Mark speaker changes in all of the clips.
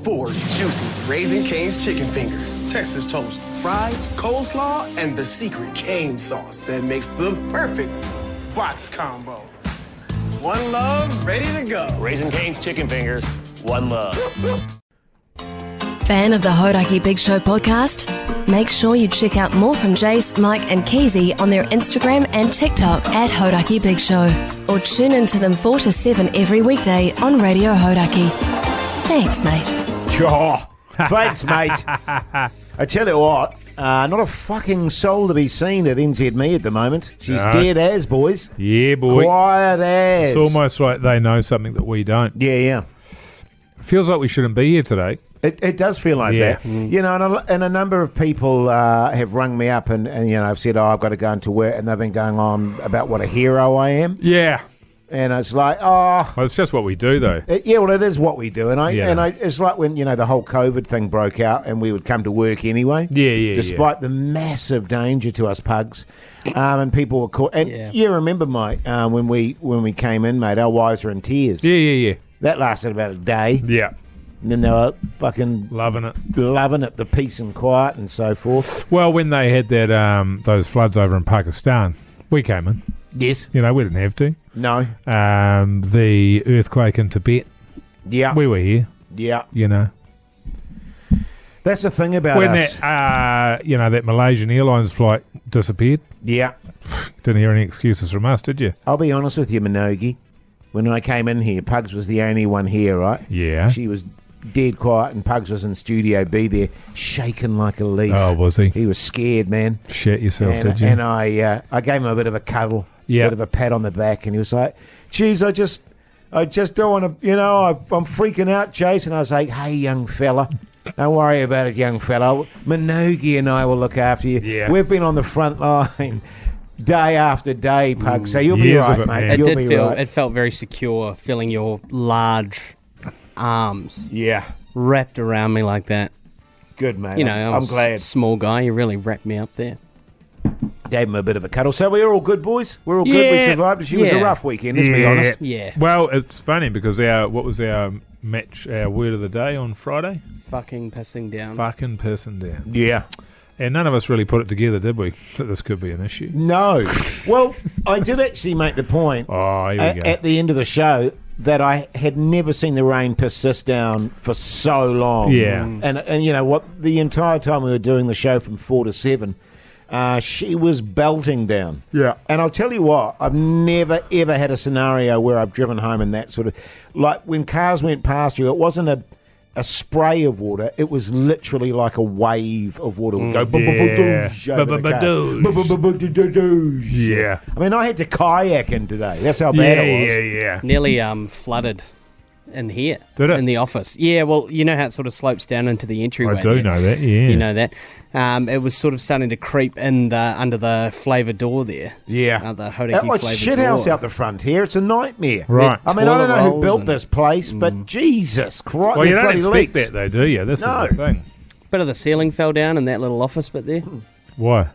Speaker 1: 4 juicy Raising Cane's chicken fingers, Texas toast, fries, coleslaw, and the secret cane sauce that makes the perfect box combo. One love, ready to go.
Speaker 2: Raising Cane's chicken fingers, one love.
Speaker 3: Fan of the Hauraki Big Show podcast? Make sure you check out more from Jace, Mike and Keezy on their Instagram and TikTok at Hauraki Big Show. Or tune into them 4 to 7 every weekday on Radio Hauraki. Thanks, mate.
Speaker 4: Oh, thanks, mate. I tell you what, not a fucking soul to be seen at NZME at the moment. She's dead as, boys.
Speaker 5: Yeah, boy.
Speaker 4: Quiet as.
Speaker 5: It's almost like they know something that we don't.
Speaker 4: Yeah.
Speaker 5: Feels like we shouldn't be here today.
Speaker 4: It does feel like that. You know, and a number of people have rung me up and, you know, I've said, I've got to go into work, and they've been going on about what a hero I am.
Speaker 5: Yeah.
Speaker 4: And it's like,
Speaker 5: Well, it's just what we do, though.
Speaker 4: it is what we do. And it's like when, you know, the whole COVID thing broke out and we would come to work anyway.
Speaker 5: Yeah.
Speaker 4: Despite the massive danger to us pugs. And people were caught. And you remember, Mike, when we came in, mate, our wives were in tears.
Speaker 5: Yeah.
Speaker 4: That lasted about a day.
Speaker 5: Yeah.
Speaker 4: And then they were fucking
Speaker 5: Loving it.
Speaker 4: the peace and quiet and so forth.
Speaker 5: Well, when they had that those floods over in Pakistan, we came in.
Speaker 4: Yes.
Speaker 5: You know, we didn't have to.
Speaker 4: No.
Speaker 5: The earthquake in Tibet,
Speaker 4: Yeah.
Speaker 5: we were here.
Speaker 4: Yeah.
Speaker 5: You know,
Speaker 4: That's the thing about
Speaker 5: when
Speaker 4: us.
Speaker 5: that that Malaysian Airlines flight disappeared,
Speaker 4: Yeah.
Speaker 5: didn't hear any excuses from us, did you?
Speaker 4: I'll be honest with you, Minogi. When I came in here, Pugs was the only one here, right?
Speaker 5: Yeah.
Speaker 4: She was dead quiet, and Pugs was in Studio B there, shaking like a leaf.
Speaker 5: Oh, was he?
Speaker 4: He was scared, man.
Speaker 5: Shit yourself,
Speaker 4: And,
Speaker 5: did you?
Speaker 4: and I gave him a bit of a cuddle,
Speaker 5: Yeah.
Speaker 4: bit of a pat on the back, and he was like, geez, I just don't want to, you know, I'm freaking out, Jason. I was like, hey, young fella, don't worry about it, young fella. Minogi and I will look after you.
Speaker 5: Yeah.
Speaker 4: We've been on the front line day after day, Pug, so you'll be
Speaker 5: Years
Speaker 4: right,
Speaker 5: of it,
Speaker 4: mate.
Speaker 5: man.
Speaker 6: It
Speaker 4: You'll
Speaker 6: did
Speaker 4: be
Speaker 6: feel.
Speaker 4: right.
Speaker 6: It felt very secure, feeling your large arms
Speaker 4: Yeah,
Speaker 6: wrapped around me like that.
Speaker 4: good, mate.
Speaker 6: You know,
Speaker 4: I'm glad.
Speaker 6: Small guy. You really wrapped me up there.
Speaker 4: Gave him a bit of a cuddle. So we're all good, boys? We're all good? We
Speaker 5: Yeah.
Speaker 4: survived? She was a
Speaker 6: Yeah.
Speaker 4: rough weekend, let's be
Speaker 5: Yeah.
Speaker 4: honest.
Speaker 6: Yeah.
Speaker 5: Well, it's funny because what was our word of the day on Friday?
Speaker 6: Fucking pissing down.
Speaker 5: Fucking pissing down.
Speaker 4: Yeah.
Speaker 5: And none of us really put it together, did we? That this could be an issue.
Speaker 4: No. Well, I did actually make the point
Speaker 5: Oh, here we go.
Speaker 4: at the end of the show that I had never seen the rain persist down for so long.
Speaker 5: Yeah.
Speaker 4: And you know what? The entire time we were doing the show from 4 to 7, she was belting down.
Speaker 5: Yeah.
Speaker 4: And I'll tell you what, I've never, ever had a scenario where I've driven home in that sort of... Like, when cars went past you, it wasn't a spray of water. It was literally like a wave of water would go...
Speaker 5: Yeah.
Speaker 4: ba-ba-ba-doosh over the car.
Speaker 5: Ba-ba-ba-doosh.
Speaker 4: Ba-ba-ba-ba-doosh.
Speaker 5: Yeah.
Speaker 4: I mean, I had to kayak in today. That's how bad it was.
Speaker 5: Yeah.
Speaker 6: Nearly flooded in here.
Speaker 5: Did it?
Speaker 6: In the office. Yeah, well, you know how it sort of slopes down into the entryway.
Speaker 5: I do
Speaker 6: there?
Speaker 5: know that, yeah.
Speaker 6: You know that. It was sort of starting to creep in under the flavour door there.
Speaker 4: Yeah.
Speaker 6: The Hauraki
Speaker 4: That like
Speaker 6: flavoured
Speaker 4: shit house
Speaker 6: door.
Speaker 4: out the front here. It's a nightmare.
Speaker 5: Right.
Speaker 4: I mean, I don't
Speaker 6: Toilet
Speaker 4: know who
Speaker 6: rolls
Speaker 4: built
Speaker 6: and-
Speaker 4: this place, but Jesus Christ,
Speaker 5: Well, you
Speaker 4: there's
Speaker 5: don't
Speaker 4: bloody
Speaker 5: expect
Speaker 4: leaks.
Speaker 5: that, though, do you? This
Speaker 4: No.
Speaker 5: is the thing.
Speaker 6: Bit of the ceiling fell down in that little office bit there.
Speaker 5: Why?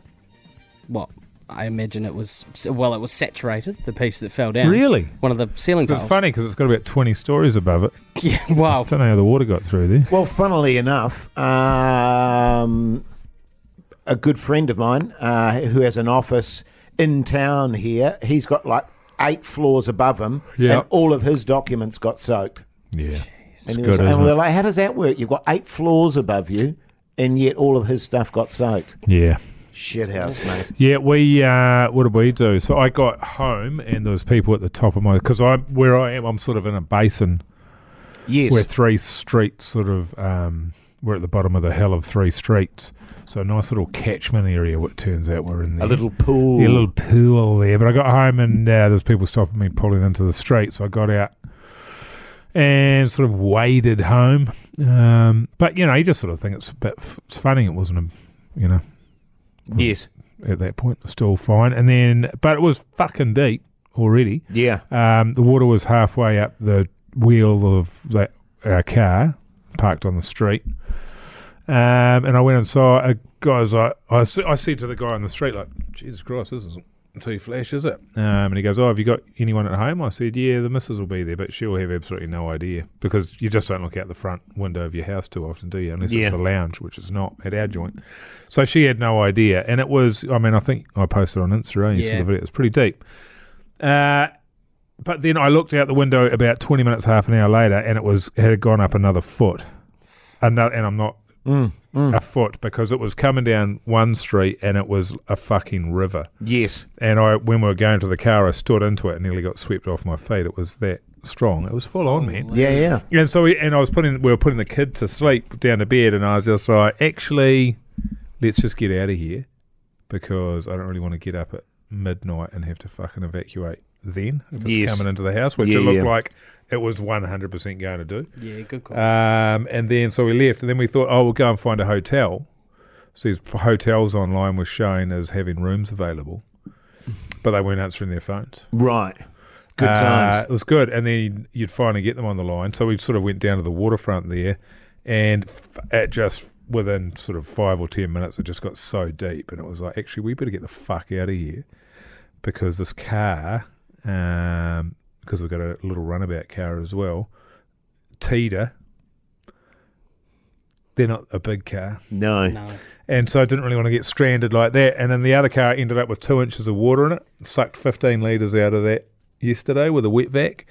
Speaker 6: Well, I imagine it was saturated, the piece that fell down.
Speaker 5: Really?
Speaker 6: One of the ceiling
Speaker 5: So it's
Speaker 6: tiles.
Speaker 5: funny because it's got about 20 stories above it.
Speaker 6: Yeah, wow.
Speaker 5: I don't know how the water got through there.
Speaker 4: Well, funnily enough, a good friend of mine who has an office in town here, he's got like 8 floors above him,
Speaker 5: Yeah.
Speaker 4: and all of his documents got soaked.
Speaker 5: Yeah.
Speaker 4: And,
Speaker 5: It's
Speaker 4: he
Speaker 5: good,
Speaker 4: was, and
Speaker 5: isn't
Speaker 4: we're
Speaker 5: it?
Speaker 4: like, how does that work? You've got 8 floors above you, and yet all of his stuff got soaked.
Speaker 5: Yeah.
Speaker 4: Shit house, mate.
Speaker 5: Yeah, we, what did we do? So I got home and there was people at the top of my, because where I am, I'm sort of in a basin
Speaker 4: Yes.
Speaker 5: where 3 streets sort of, we're at the bottom of the hill of 3 streets. So a nice little catchment area, what turns out we're in there.
Speaker 4: A little pool.
Speaker 5: Yeah, a little pool there. But I got home and there's people stopping me pulling into the street. So I got out and sort of waded home. But, you know, you just sort of think it's funny. It wasn't
Speaker 4: Yes.
Speaker 5: at that point, still fine. And then, but it was fucking deep already.
Speaker 4: Yeah.
Speaker 5: The water was halfway up the wheel of that car parked on the street. And I went and saw a guy's like, I said to the guy on the street, like, Jesus Christ, this is until he flashes it. And he goes, "Oh, have you got anyone at home?" I said, "Yeah, the missus will be there, but she'll have absolutely no idea because you just don't look out the front window of your house too often, do you? Unless it's a lounge, which is not at our joint." So she had no idea. And it was, I mean, I think I posted on Instagram, you saw the video, it was pretty deep. But then I looked out the window about 20 minutes, half an hour later, and it had gone up another foot. And I'm not a foot because it was coming down one street and it was a fucking river.
Speaker 4: Yes.
Speaker 5: And when we were going to the car, I stood into it and nearly got swept off my feet. It was that strong. It was full on, man.
Speaker 4: Yeah.
Speaker 5: And so we were putting the kid to sleep down to bed, and I was just like, actually, let's just get out of here because I don't really want to get up at midnight and have to fucking evacuate then if it's coming into the house, which it looked like it was 100% going to do.
Speaker 6: Yeah, good call.
Speaker 5: And then so we left, and then we thought, we'll go and find a hotel. So these hotels online were showing as having rooms available, but they weren't answering their phones.
Speaker 4: Right. Good times.
Speaker 5: It was good, and then you'd finally get them on the line. So we sort of went down to the waterfront there, and within sort of 5 or 10 minutes, it just got so deep, and it was like, actually, we better get the fuck out of here because this car, because we've got a little runabout car as well, Teeter, they're not a big car.
Speaker 4: No.
Speaker 5: And so I didn't really want to get stranded like that. And then the other car ended up with 2 inches of water in it, sucked 15 litres out of that yesterday with a wet vac.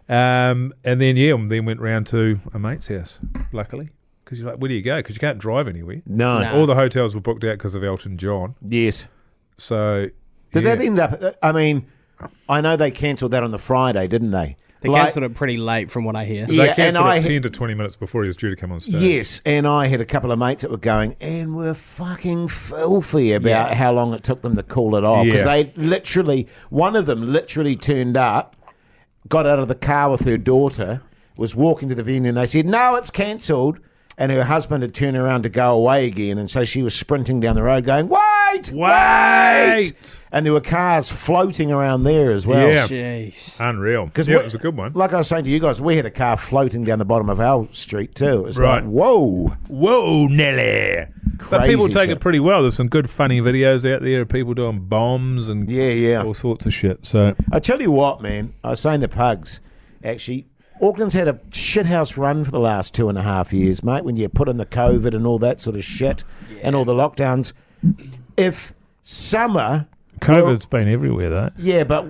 Speaker 5: And then went round to a mate's house, luckily. Because you're like, where do you go? Because you can't drive anywhere.
Speaker 4: No.
Speaker 5: All the hotels were booked out because of Elton John.
Speaker 4: Yes.
Speaker 5: So
Speaker 4: Did that end up, I mean, I know they cancelled that on the Friday, didn't they?
Speaker 6: They cancelled it pretty late from what I hear.
Speaker 5: They cancelled it 10 to 20 minutes before he was due to come on stage.
Speaker 4: Yes, and I had a couple of mates that were going and were fucking filthy about how long it took them to call it off. Because one of them literally turned up, got out of the car with her daughter, was walking to the venue, and they said, no, it's cancelled. And her husband had turned around to go away again, and so she was sprinting down the road going, wait! And there were cars floating around there as well.
Speaker 5: Yeah.
Speaker 6: Jeez.
Speaker 5: Unreal. Because it was a good one.
Speaker 4: Like I was saying to you guys, we had a car floating down the bottom of our street too. It was like, whoa.
Speaker 5: Whoa, Nelly. But people take it pretty well. There's some good funny videos out there of people doing bombs and all sorts of shit. So
Speaker 4: I tell you what, man, I was saying to Pugs, actually, Auckland's had a shithouse run for the last 2.5 years, mate, when you put in the COVID and all that sort of shit and all the lockdowns. If summer...
Speaker 5: COVID's been everywhere, though.
Speaker 4: Yeah, but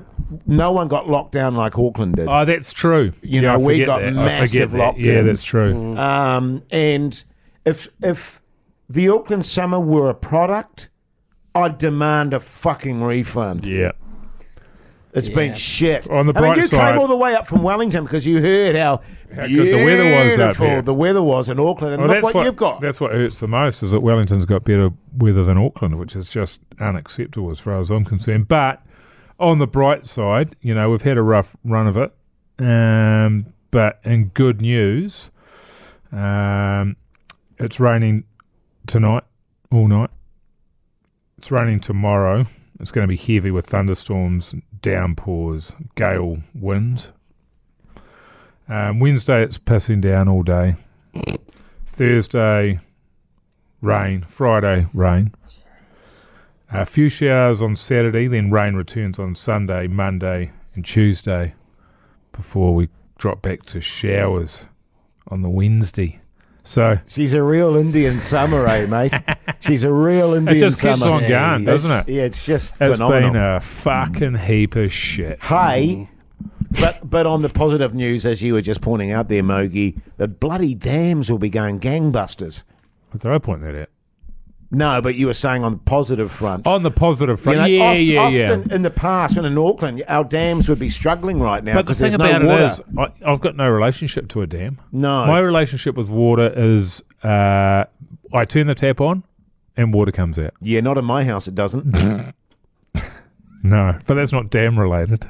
Speaker 4: no one got locked down like Auckland did.
Speaker 5: Oh, that's true.
Speaker 4: You know, we got massive lockdowns.
Speaker 5: Yeah, that's true.
Speaker 4: And if the Auckland summer were a product, I'd demand a fucking refund.
Speaker 5: Yeah.
Speaker 4: It's been shit.
Speaker 5: On the bright
Speaker 4: you
Speaker 5: side,
Speaker 4: came all the way up from Wellington because you heard how
Speaker 5: good the weather was up here.
Speaker 4: The weather was in Auckland, and look what you've got.
Speaker 5: That's what hurts the most, is that Wellington's got better weather than Auckland, which is just unacceptable as far as I'm concerned. But on the bright side, you know, we've had a rough run of it. But in good news, it's raining tonight, all night. It's raining tomorrow. It's going to be heavy with thunderstorms, downpours, gale winds. Wednesday, it's pissing down all day. Thursday, rain. Friday, rain. A few showers on Saturday, then rain returns on Sunday, Monday and Tuesday before we drop back to showers on the Wednesday. So
Speaker 4: she's a real Indian summer, mate? She's a real Indian summer.
Speaker 5: It just keeps on going, doesn't it?
Speaker 4: Yeah, it's just phenomenal.
Speaker 5: It's been a fucking heap of shit.
Speaker 4: Hey, but on the positive news, as you were just pointing out there, Mogi, the bloody dams will be going gangbusters.
Speaker 5: Did I point that out?
Speaker 4: No, but you were saying on the positive front.
Speaker 5: On the positive front,
Speaker 4: you know,
Speaker 5: often
Speaker 4: in the past, when in Auckland, our dams would be struggling right now because there's
Speaker 5: no water.
Speaker 4: But the
Speaker 5: thing about it is, I've got no relationship to a dam.
Speaker 4: No.
Speaker 5: My relationship with water is I turn the tap on and water comes out.
Speaker 4: Yeah, not in my house, it doesn't.
Speaker 5: No, but that's not dam related.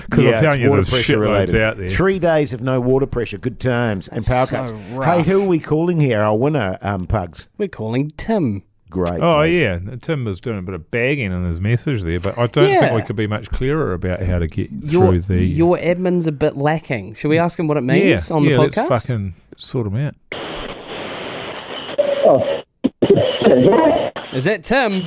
Speaker 5: Because I'm telling you, there's shitloads out there.
Speaker 4: 3 days of no water pressure, good times, and power cuts.
Speaker 6: Rough.
Speaker 4: Hey, who are we calling here? Our winner, Pugs.
Speaker 6: We're calling Tim.
Speaker 4: Great.
Speaker 5: Oh,
Speaker 4: guys.
Speaker 5: yeah. Tim was doing a bit of bagging in his message there, but I don't think we could be much clearer about how to get through the...
Speaker 6: Your admin's a bit lacking. Should we ask him what it means on the podcast?
Speaker 5: Yeah, let's fucking sort him out.
Speaker 6: Is that Tim?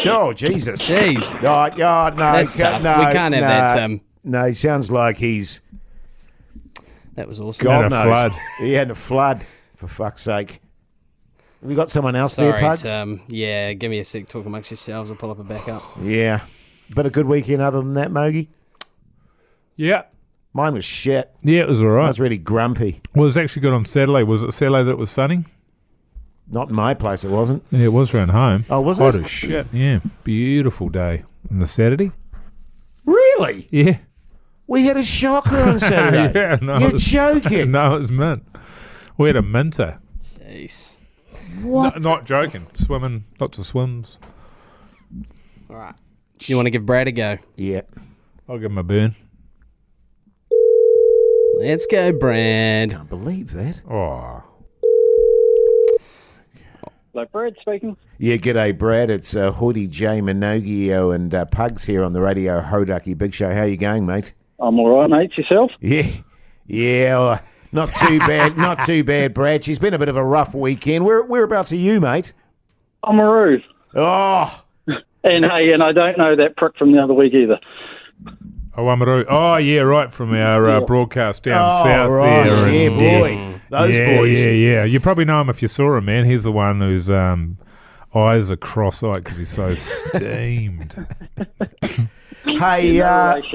Speaker 4: Oh, Jesus.
Speaker 6: Jeez.
Speaker 4: Oh, no.
Speaker 6: That's tough. We can't have that, Tim.
Speaker 4: No, he sounds like he's...
Speaker 6: That was awesome.
Speaker 4: God
Speaker 5: had a
Speaker 4: knows.
Speaker 5: flood.
Speaker 4: He had a flood, for fuck's sake. Have we got someone else
Speaker 6: Sorry,
Speaker 4: there, Pugs?
Speaker 6: Tim. Yeah, give me a sec. Talk amongst yourselves. I'll pull up a backup.
Speaker 4: Yeah. But a good weekend other than that, Mogi?
Speaker 5: Yeah.
Speaker 4: Mine was shit.
Speaker 5: Yeah, it was all
Speaker 4: I
Speaker 5: right.
Speaker 4: was really grumpy.
Speaker 5: Well, it was actually good on Saturday. Was it Saturday that it was sunny?
Speaker 4: Not in my place, it wasn't.
Speaker 5: Yeah, it was around home.
Speaker 4: Oh, was
Speaker 5: Hot
Speaker 4: it?
Speaker 5: as shit. Yeah. Beautiful day. On the Saturday?
Speaker 4: Really?
Speaker 5: Yeah.
Speaker 4: We had a shocker on Saturday.
Speaker 5: Yeah, no,
Speaker 4: You're
Speaker 5: it was-
Speaker 4: joking.
Speaker 5: No, it was mint. We had a minter.
Speaker 6: Jeez.
Speaker 4: What?
Speaker 5: Not joking. Swimming. Lots of swims.
Speaker 6: All right. You want to give Brad a go?
Speaker 4: Yeah.
Speaker 5: I'll give him a burn.
Speaker 6: Let's go, Brad.
Speaker 4: Can't believe that.
Speaker 5: Oh.
Speaker 7: Hello, Brad speaking.
Speaker 4: Yeah, g'day, Brad. It's Hoodie, J, Minogio, and Pugs here on the radio Hauraki Big Show. How you going, mate?
Speaker 7: I'm all right, mate. Yourself?
Speaker 4: Yeah. Yeah, well, not too bad. Not too bad, Brad. She's been a bit of a rough weekend. Whereabouts are you, mate?
Speaker 7: Oamaru.
Speaker 4: Oh,
Speaker 7: And hey, and I don't know that prick from the other week either.
Speaker 5: Oh, Amaru. Oh, yeah, right, from our broadcast down south
Speaker 4: right.
Speaker 5: there.
Speaker 4: Yeah,
Speaker 5: and,
Speaker 4: boy. Those boys.
Speaker 5: Yeah. You probably know him if you saw him, man. He's the one whose eyes are cross-eyed because he's so steamed.
Speaker 4: Hey,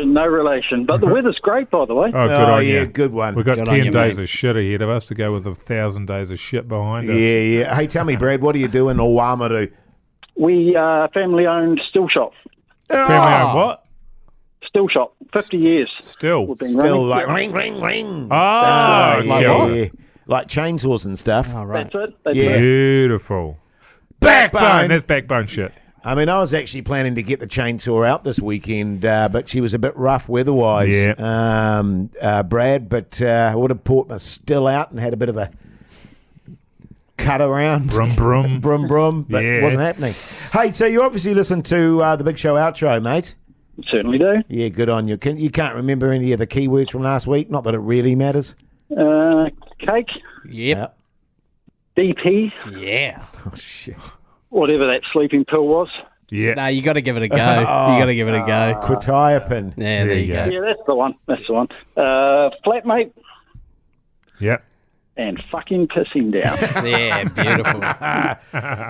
Speaker 7: No relation. But the weather's great, by the way.
Speaker 5: Oh, good on
Speaker 4: yeah,
Speaker 5: you.
Speaker 4: good one.
Speaker 5: We've got
Speaker 6: Good on
Speaker 5: 10
Speaker 6: you,
Speaker 5: days
Speaker 6: mate.
Speaker 5: of shit ahead of us to go with 1,000 days of shit behind us.
Speaker 4: Yeah. Hey, tell me, Brad, what do you do in Oamaru?
Speaker 7: We family-owned still shop.
Speaker 5: Family-owned what?
Speaker 7: Still shop. 50 years.
Speaker 5: Still.
Speaker 7: We've been
Speaker 4: Still
Speaker 7: running.
Speaker 4: like ring, ring, ring.
Speaker 5: Oh,
Speaker 4: yeah. Like chainsaws and stuff.
Speaker 6: All right.
Speaker 7: That's it. That's
Speaker 4: Yeah.
Speaker 7: it.
Speaker 5: Beautiful.
Speaker 4: Backbone.
Speaker 5: That's backbone shit.
Speaker 4: I mean, I was actually planning to get the chainsaw out this weekend, but she was a bit rough weather-wise, Brad. But I would have brought my still out and had a bit of a cut around.
Speaker 5: Brum, brum.
Speaker 4: Brum, brum. But it
Speaker 5: Yeah.
Speaker 4: wasn't happening. Hey, so you obviously listened to the Big Show outro, mate.
Speaker 7: Certainly do.
Speaker 4: Yeah, good on you. You can't remember any of the keywords from last week? Not that it really matters.
Speaker 7: Cake,
Speaker 6: Yep.
Speaker 7: DP,
Speaker 6: Yeah.
Speaker 4: Oh, shit.
Speaker 7: whatever that sleeping pill was.
Speaker 5: Yeah.
Speaker 6: No, you got to give it a go. You got to give it a go.
Speaker 4: Quetiapine.
Speaker 6: Yeah, there you go.
Speaker 7: Yeah, that's the one. That's the one. Flatmate
Speaker 5: Yeah.
Speaker 7: and fucking piss him down.
Speaker 6: Yeah, beautiful.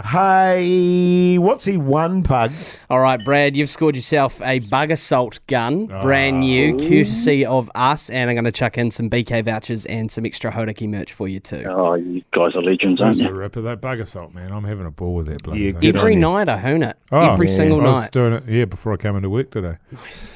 Speaker 4: Hey, what's he won, Pugs?
Speaker 6: All right, Brad, you've scored yourself a bug assault gun, brand new, courtesy of us, and I'm going to chuck in some BK vouchers and some extra Hauraki merch for you too.
Speaker 7: Oh, you guys are legends, aren't
Speaker 5: That's a
Speaker 7: you?
Speaker 5: ripper. That bug assault, man. I'm having a ball with that bloody
Speaker 4: Yeah,
Speaker 5: thing.
Speaker 4: good on
Speaker 6: Every
Speaker 4: you.
Speaker 6: night I hoon it.
Speaker 5: Oh,
Speaker 6: Every
Speaker 5: yeah.
Speaker 6: single
Speaker 5: I was
Speaker 6: night.
Speaker 5: doing it, before I came into work today.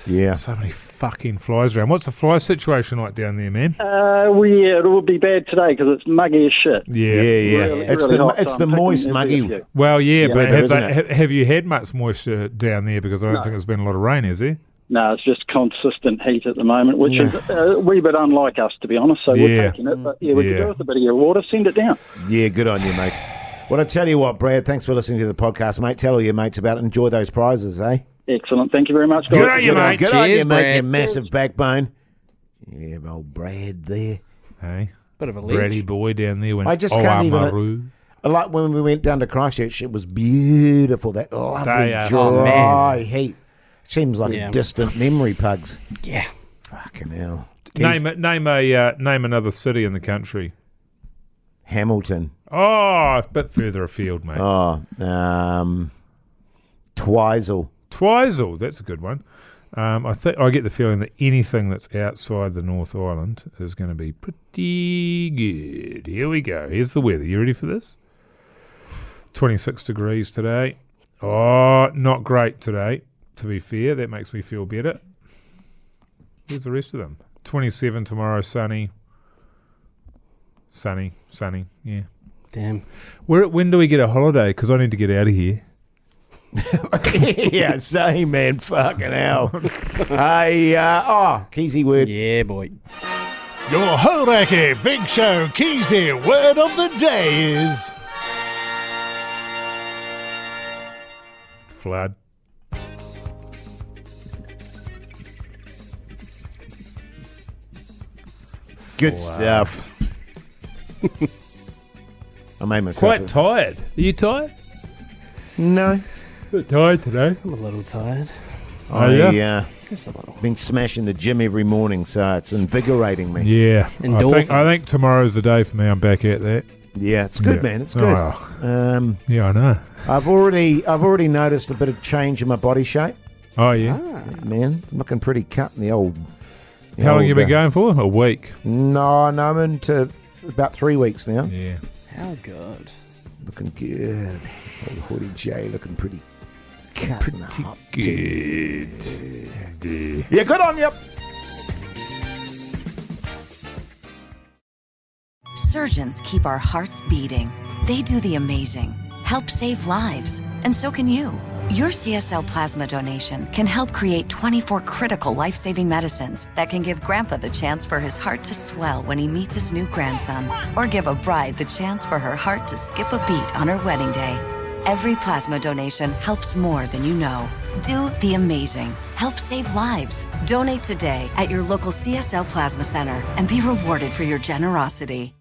Speaker 4: Yeah.
Speaker 5: So many fucking flies around. What's the fly situation like down there, man?
Speaker 7: It will be bad today because it's muggy as shit.
Speaker 5: Yeah.
Speaker 7: Really,
Speaker 4: It's
Speaker 7: really
Speaker 4: the
Speaker 7: hot,
Speaker 4: it's
Speaker 7: so
Speaker 4: the
Speaker 7: I'm thinking
Speaker 4: moist
Speaker 7: there'll be a
Speaker 4: muggy.
Speaker 7: few.
Speaker 5: Well, yeah, but
Speaker 4: weather,
Speaker 5: have,
Speaker 4: isn't
Speaker 5: have you had much moisture down there? Because I don't think there's been a lot of rain, has there?
Speaker 7: No, it's just consistent heat at the moment, which is a wee bit unlike us, to be honest. So
Speaker 5: Yeah.
Speaker 7: we're taking it. But yeah, we
Speaker 5: Yeah.
Speaker 7: could do with a bit of your water. Send it down.
Speaker 4: Yeah, good on you, mate. Well, I tell you what, Brad, thanks for listening to the podcast, mate. Tell all your mates about it. Enjoy those prizes, eh?
Speaker 7: Excellent. Thank you very much, guys.
Speaker 5: Good on you, mate.
Speaker 4: Good on you,
Speaker 6: Cheers,
Speaker 4: mate,
Speaker 6: Brad.
Speaker 4: you massive backbone. Yeah, old Brad there.
Speaker 5: Hey,
Speaker 6: Bit of a ledge.
Speaker 5: Brady boy down there went,
Speaker 4: I just can't even-
Speaker 5: Amaru.
Speaker 4: Like when we went down to Christchurch, it was beautiful, that lovely
Speaker 5: They are-
Speaker 4: dry
Speaker 6: man.
Speaker 4: heat. Seems like
Speaker 6: Yeah.
Speaker 4: a distant memory, Pugs.
Speaker 6: Yeah.
Speaker 4: Fucking hell.
Speaker 5: Name another city in the country.
Speaker 4: Hamilton.
Speaker 5: Oh, a bit further afield, mate.
Speaker 4: Oh, Twizel.
Speaker 5: Twizel, that's a good one. I get the feeling that anything that's outside the North Island is going to be pretty good. Here we go. Here's the weather. You ready for this? 26 degrees today. Oh, not great today, to be fair. That makes me feel better. Where's the rest of them? 27 tomorrow, sunny. Sunny, yeah.
Speaker 6: Damn.
Speaker 5: When do we get a holiday? Because I need to get out of here.
Speaker 4: Yeah, same, man. Fucking hell. Hey, Keezy word.
Speaker 6: Yeah, boy.
Speaker 8: Your Hauraki Big Show Keezy word of the day is
Speaker 5: Flood.
Speaker 4: Good stuff. I made myself.
Speaker 5: Quite tired. Are you tired?
Speaker 4: No.
Speaker 5: bit tired today.
Speaker 6: I'm a little tired.
Speaker 4: I
Speaker 6: Just a little.
Speaker 4: been smashing the gym every morning, so it's invigorating me.
Speaker 5: Yeah.
Speaker 6: Endorphins.
Speaker 5: I think tomorrow's the day for me. I'm back at that.
Speaker 4: Yeah, it's good,
Speaker 5: Yeah.
Speaker 4: man. It's good.
Speaker 5: Oh. Yeah, I know.
Speaker 4: I've already noticed a bit of change in my body shape.
Speaker 5: Oh, yeah.
Speaker 4: Man, I'm looking pretty cut in the old.
Speaker 5: How long you been going for? A week.
Speaker 4: No, I'm into about 3 weeks now.
Speaker 5: Yeah.
Speaker 6: How good.
Speaker 4: Looking good. Old Hoodie J looking pretty cut.
Speaker 5: Pretty good.
Speaker 4: Yeah, good on you.
Speaker 9: Surgeons keep our hearts beating. They do the amazing, help save lives, and so can you. Your CSL plasma donation can help create 24 critical life-saving medicines that can give Grandpa the chance for his heart to swell when he meets his new grandson, or give a bride the chance for her heart to skip a beat on her wedding day. Every plasma donation helps more than you know. Do the amazing. Help save lives. Donate today at your local CSL Plasma Center and be rewarded for your generosity.